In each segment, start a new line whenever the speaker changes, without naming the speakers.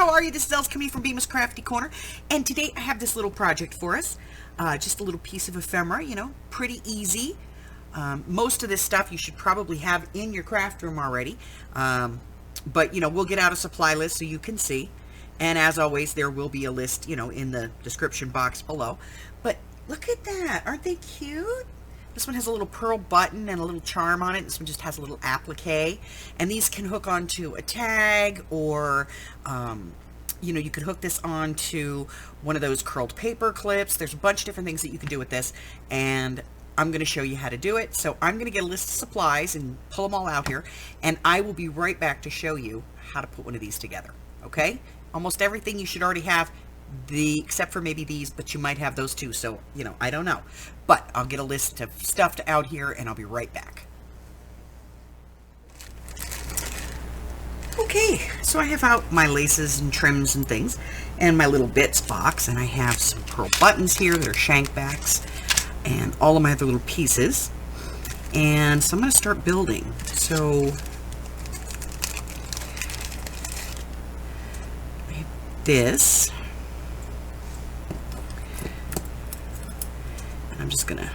how are you? This is Elsa coming from Bemis Crafty Corner, and today I have this little project for us. Just a little piece of ephemera, you know, pretty easy. Most of this stuff you should probably have in your craft room already, but you know, we'll get out a supply list so you can see. And as always, there will be a list, you know, in the description box below. But look at that, aren't they cute? This one has a little pearl button and a little charm on it. This one just has a little applique. And these can hook onto a tag, or, you know, you could hook this onto one of those curled paper clips. There's a bunch of different things that you can do with this. And I'm going to show you how to do it. So I'm going to get a list of supplies and pull them all out here. And I will be right back to show you how to put one of these together. Okay? Almost everything you should already have, except for maybe these, but you might have those too, so you know, I don't know, but I'll get a list of stuff out here and I'll be right back. Okay, so I have out my laces and trims and things and my little bits box, and I have some pearl buttons here that are shank backs and all of my other little pieces. And so I'm going to start building. So I have this. I'm just going to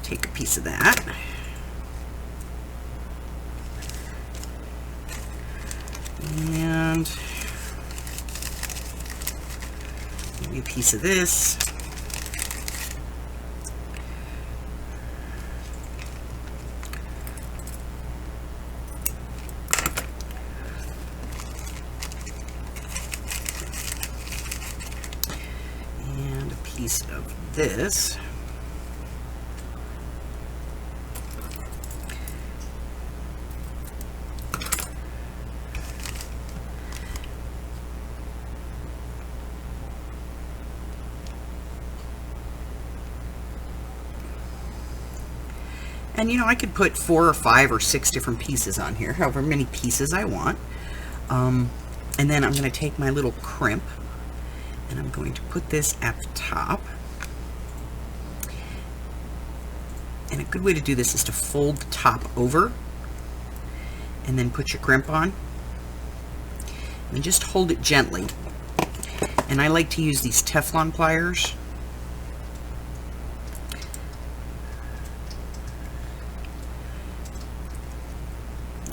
take a piece of that. And maybe a piece of this. And a piece of this. And you know, I could put 4 or 5 or 6 different pieces on here, however many pieces I want. And then I'm going to take my little crimp and I'm going to put this at the top. And a good way to do this is to fold the top over and then put your crimp on. And just hold it gently. And I like to use these Teflon pliers.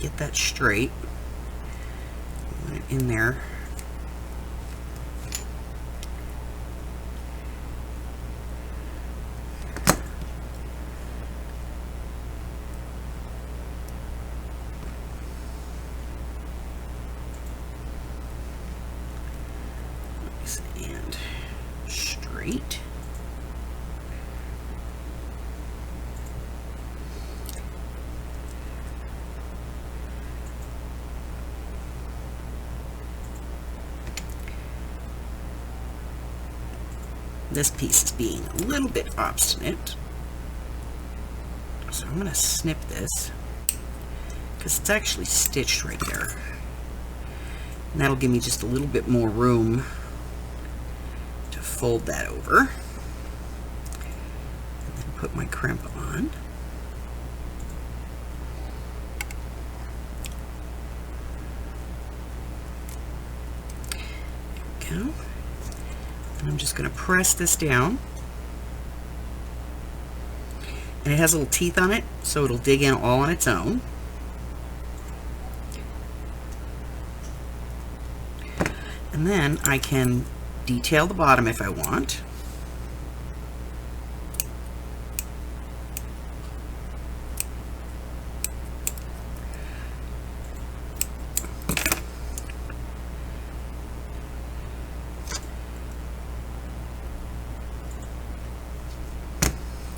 Get that straight. Put it in there. And straight. This piece is being a little bit obstinate, so I'm going to snip this because it's actually stitched right there, and that'll give me just a little bit more room to fold that over, and then put my crimp on. There we go. And I'm just going to press this down, and it has little teeth on it, so it'll dig in all on its own. And then I can detail the bottom if I want.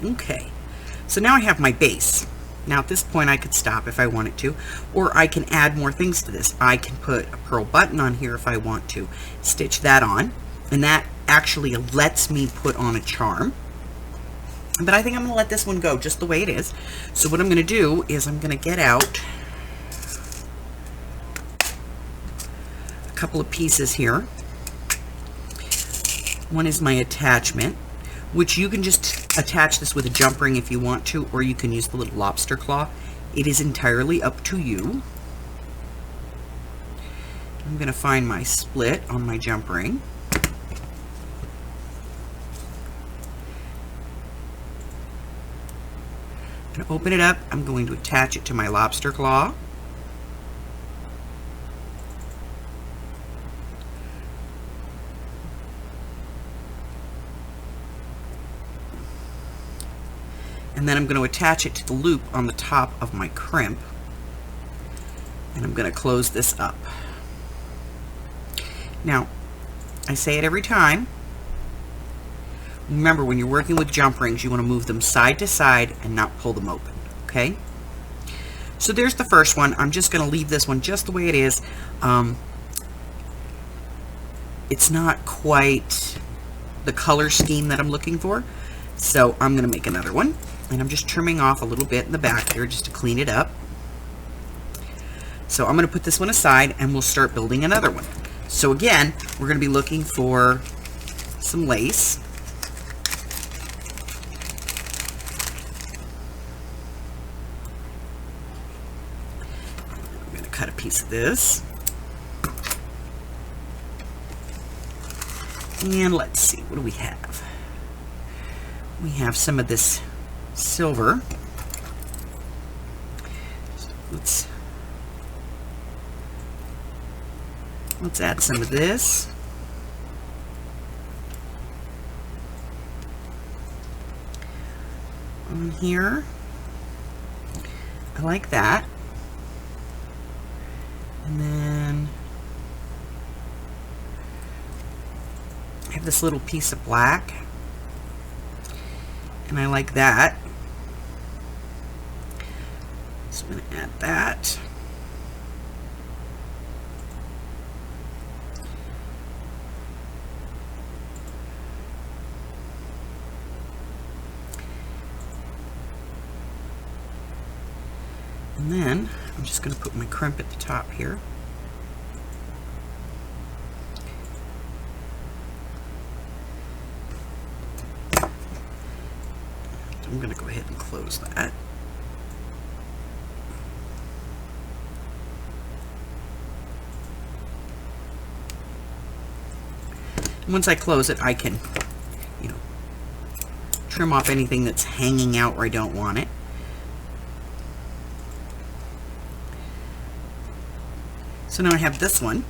Okay, so now I have my base. Now at this point I could stop if I wanted to, or I can add more things to this. I can put a pearl button on here if I want to, stitch that on, and that actually lets me put on a charm. But I think I'm going to let this one go just the way it is. So what I'm going to do is I'm going to get out a couple of pieces here. One is my attachment, which you can just attach this with a jump ring if you want to, or you can use the little lobster claw. It is entirely up to you. I'm going to find my split on my jump ring. I'm going to open it up. I'm going to attach it to my lobster claw. And then I'm going to attach it to the loop on the top of my crimp. And I'm going to close this up. Now, I say it every time. Remember, when you're working with jump rings, you want to move them side to side and not pull them open, okay? So there's the first one. I'm just going to leave this one just the way it is. It's not quite the color scheme that I'm looking for, so I'm going to make another one. And I'm just trimming off a little bit in the back here just to clean it up. So I'm going to put this one aside and we'll start building another one. So again, we're going to be looking for some lace. I'm going to cut a piece of this. And let's see, what do we have? We have some of this silver. Let's add some of this. On here. I like that. And then I have this little piece of black. And I like that. So I'm going to add that. And then I'm just going to put my crimp at the top here. I'm going to go ahead and close that. And once I close it, I can, trim off anything that's hanging out where I don't want it. So now I have this one.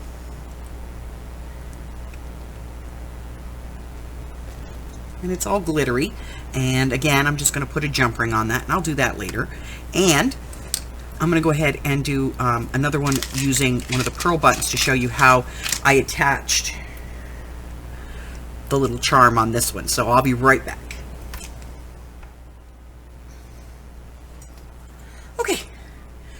And it's all glittery. And again, I'm just going to put a jump ring on that, and I'll do that later. And I'm going to go ahead and do another one using one of the pearl buttons to show you how I attached the little charm on this one. So I'll be right back. Okay,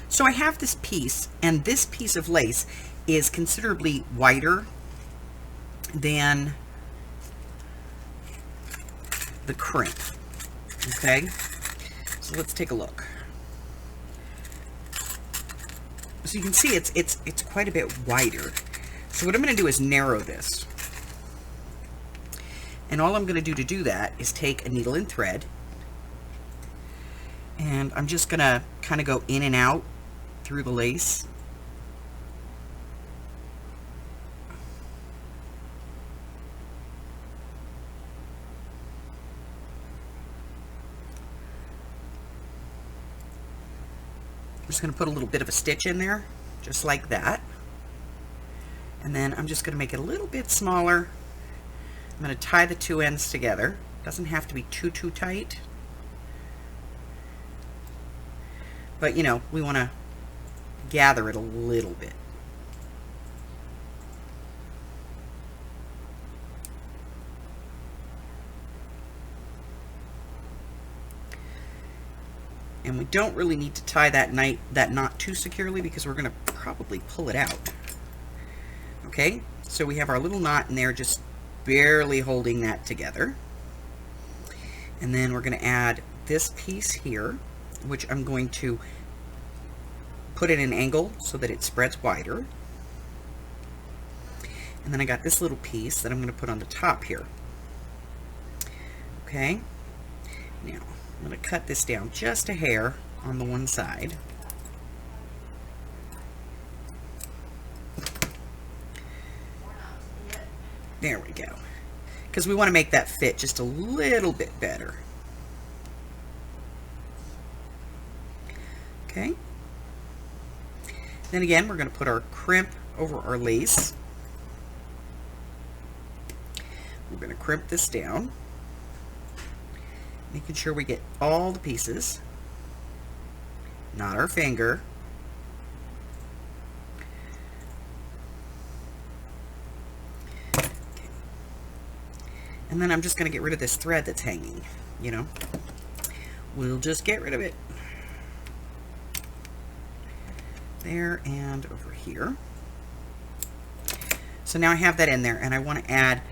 so I have this piece, and this piece of lace is considerably wider than the crimp. Okay, so let's take a look. So you can see it's quite a bit wider. So what I'm going to do is narrow this. And all I'm going to do that is take a needle and thread, and I'm just going to kind of go in and out through the lace. I'm just going to put a little bit of a stitch in there, just like that. And then I'm just going to make it a little bit smaller. I'm going to tie the two ends together. Doesn't have to be too tight. But, we want to gather it a little bit. And we don't really need to tie that knot too securely because we're going to probably pull it out. Okay, so we have our little knot in there, just barely holding that together. And then we're going to add this piece here, which I'm going to put at an angle so that it spreads wider. And then I got this little piece that I'm going to put on the top here. Okay, now I'm going to cut this down just a hair on the one side. There we go. Because we want to make that fit just a little bit better. Okay. Then again, we're going to put our crimp over our lace. We're going to crimp this down, making sure we get all the pieces, not our finger. Okay. And then I'm just going to get rid of this thread that's hanging, you know. We'll just get rid of it. There and over here. So now I have that in there, and I want to add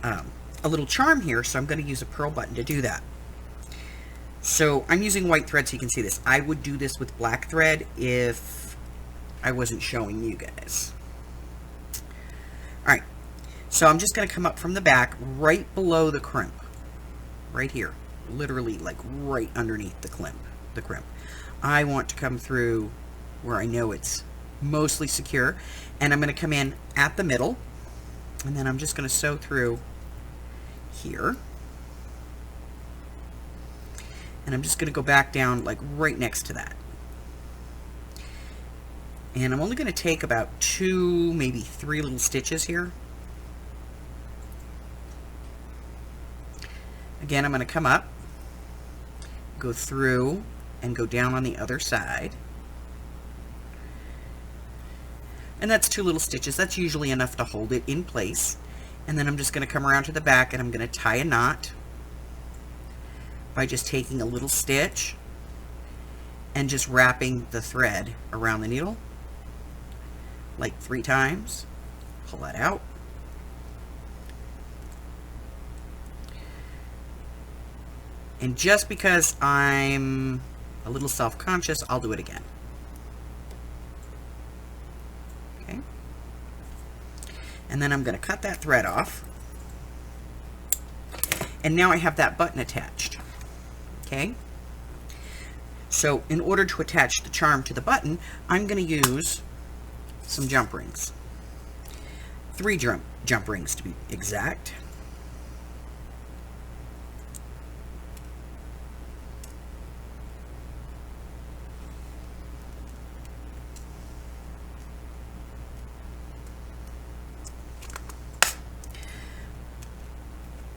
a little charm here, so I'm going to use a pearl button to do that. So I'm using white thread so you can see this. I would do this with black thread if I wasn't showing you guys. Alright, so I'm just going to come up from the back right below the crimp. Right here. Literally like right underneath the crimp. I want to come through where I know it's mostly secure, and I'm going to come in at the middle, and then I'm just going to sew through here, and I'm just going to go back down like right next to that, and I'm only going to take about 2, maybe 3 little stitches here. Again, I'm going to come up, go through, and go down on the other side. And that's 2 little stitches. That's usually enough to hold it in place. And then I'm just going to come around to the back, and I'm going to tie a knot by just taking a little stitch and just wrapping the thread around the needle like 3 times. Pull that out. And just because I'm a little self-conscious, I'll do it again. Okay. And then I'm going to cut that thread off. And now I have that button attached. Okay. So in order to attach the charm to the button, I'm going to use some jump rings. 3 jump rings to be exact.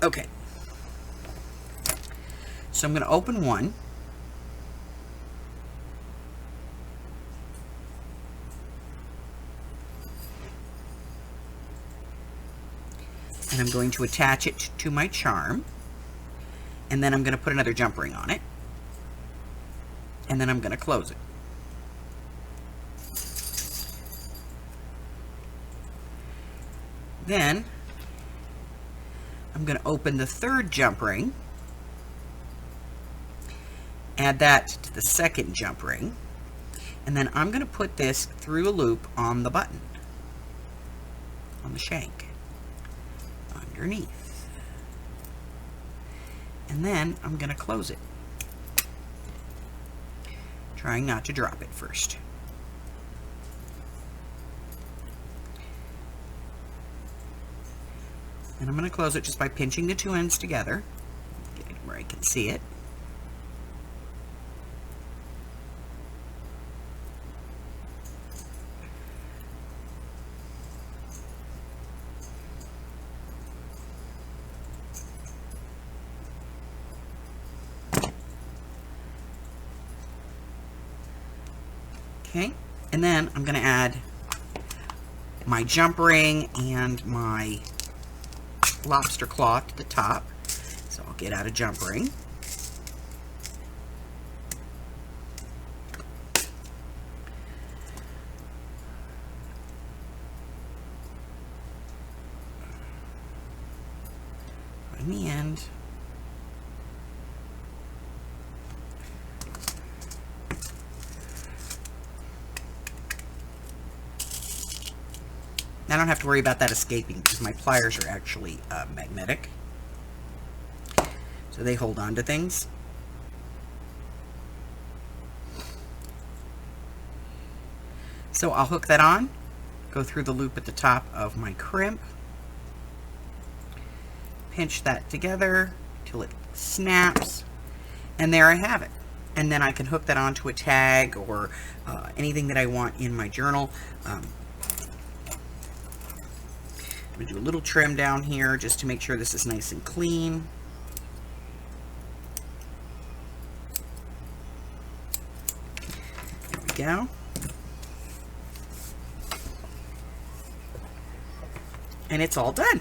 Okay, so I'm going to open one, and I'm going to attach it to my charm, and then I'm going to put another jump ring on it, and then I'm going to close it. Then I'm going to open the 3rd jump ring, add that to the 2nd jump ring, and then I'm going to put this through a loop on the button, on the shank, underneath. And then I'm going to close it, trying not to drop it first. And I'm going to close it just by pinching the 2 ends together, get it where I can see it. Okay, and then I'm going to add my jump ring and my lobster claw to the top. So I'll get out a jump ring. In the end, I don't have to worry about that escaping because my pliers are actually magnetic, so they hold on to things. So I'll hook that on, go through the loop at the top of my crimp, pinch that together till it snaps, and there I have it. And then I can hook that onto a tag or anything that I want in my journal. I'm going to do a little trim down here just to make sure this is nice and clean. There we go. And it's all done.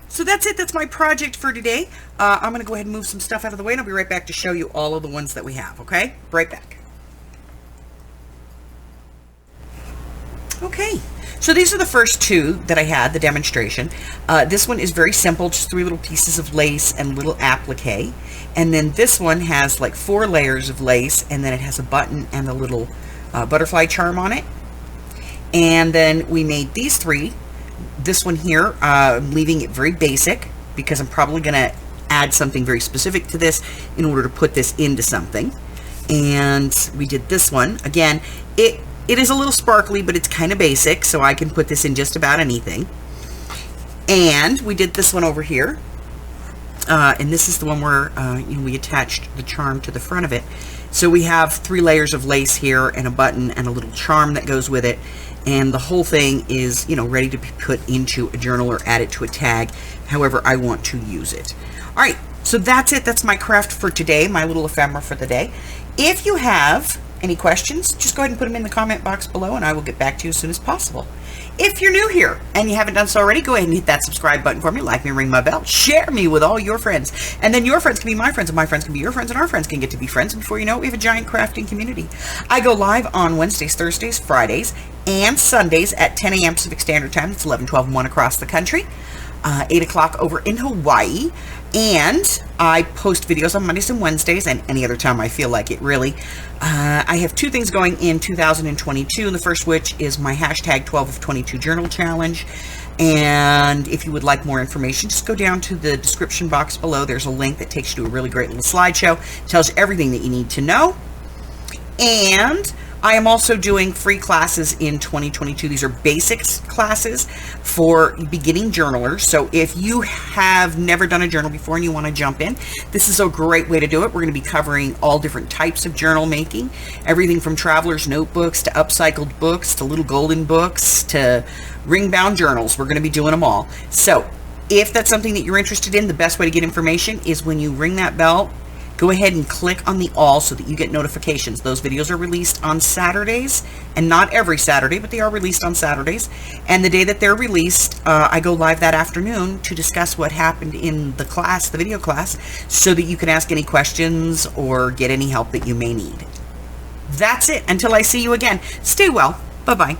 So that's it. That's my project for today. I'm going to go ahead and move some stuff out of the way, and I'll be right back to show you all of the ones that we have, okay? Right back. Okay, so these are the first two that I had, the demonstration. This one is very simple, just 3 little pieces of lace and a little applique. And then this one has like 4 layers of lace, and then it has a button and a little butterfly charm on it. And then we made these 3. This one here, I'm leaving it very basic because I'm probably going to add something very specific to this in order to put this into something. And we did this one. Again, it is a little sparkly, but it's kind of basic, so I can put this in just about anything. And we did this one over here. And this is the one where we attached the charm to the front of it. So we have 3 layers of lace here and a button and a little charm that goes with it. And the whole thing is, ready to be put into a journal or add it to a tag, however I want to use it. All right, so that's it. That's my craft for today, my little ephemera for the day. If you have any questions, just go ahead and put them in the comment box below, and I will get back to you as soon as possible. If you're new here and you haven't done so already, go ahead and hit that subscribe button for me, like me, ring my bell, share me with all your friends, and then your friends can be my friends, and my friends can be your friends, and our friends can get to be friends, and before you know it, we have a giant crafting community. I go live on Wednesdays, Thursdays, Fridays, and Sundays at 10 a.m. Pacific Standard Time. It's 11, 12, and 1 across the country. 8 o'clock over in Hawaii. And I post videos on Mondays and Wednesdays and any other time I feel like it, really. I have 2 things going in 2022, and the first which is my hashtag 12 of 22 journal challenge. And if you would like more information, just go down to the description box below. There's a link that takes you to a really great little slideshow. It tells you everything that you need to know. And I am also doing free classes in 2022. These are basics classes for beginning journalers. So if you have never done a journal before and you want to jump in, this is a great way to do it. We're going to be covering all different types of journal making, everything from traveler's notebooks to upcycled books to little golden books to ring-bound journals. We're going to be doing them all. So if that's something that you're interested in, the best way to get information is when you ring that bell, go ahead and click on the all so that you get notifications. Those videos are released on Saturdays, and not every Saturday, but they are released on Saturdays. And the day that they're released, I go live that afternoon to discuss what happened in the class, the video class, so that you can ask any questions or get any help that you may need. That's it. Until I see you again, stay well. Bye-bye.